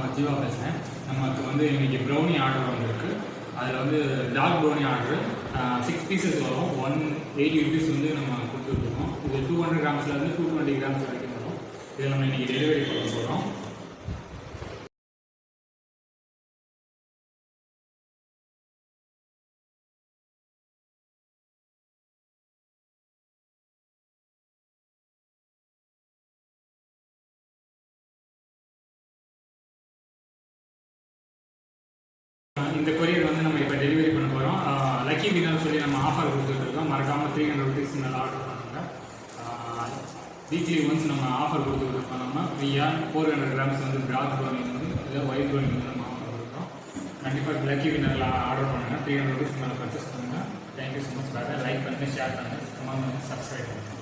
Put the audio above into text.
நான் ஜீவா பேசுகிறேன். நமக்கு வந்து இன்றைக்கி ப்ரௌனி ஆர்டர் வந்திருக்கு. அதில் வந்து டார்க் ப்ரௌனி ஆர்டரு 6 பீசஸ் வரும். 180 rupees வந்து நம்ம கொடுத்துருக்கோம். இது 200 கிராம்ஸ்லேருந்து 220 கிராம்ஸ் வரைக்கும் வரும். இதை நம்ம இன்றைக்கி டெலிவரி பண்ண போகிறோம். இந்த கொரியர் வந்து நம்ம இப்போ டெலிவரி பண்ண போகிறோம். லக்கி வினர் சொல்லி நம்ம ஆஃபர் கொடுத்துட்ருக்கோம். மறக்காமல் 300 rupees மேலே ஆர்டர் பண்ணுங்க. வீக்லி ஒன்ஸ் நம்ம ஆஃபர் கொடுத்துருக்கோம். நம்ம ஃப்ரீயாக 400 கிராம்ஸ் வந்து டார்க் ப்ரௌனி வந்து இல்லை ஒயிட் ப்ரௌனி வந்து நம்ம ஆஃபர் கொடுக்குறோம். கண்டிப்பாக லக்கி வினரில் ஆர்டர் பண்ணுங்கள். 300 rupees மேலே பர்ச்சேஸ் பண்ணுங்கள். Thank you so much. லைக் பண்ணுங்கள், ஷேர் பண்ணுங்கள், கமெண்ட் பண்ணுங்கள், சப்ஸ்கிரைப் பண்ணுங்கள்.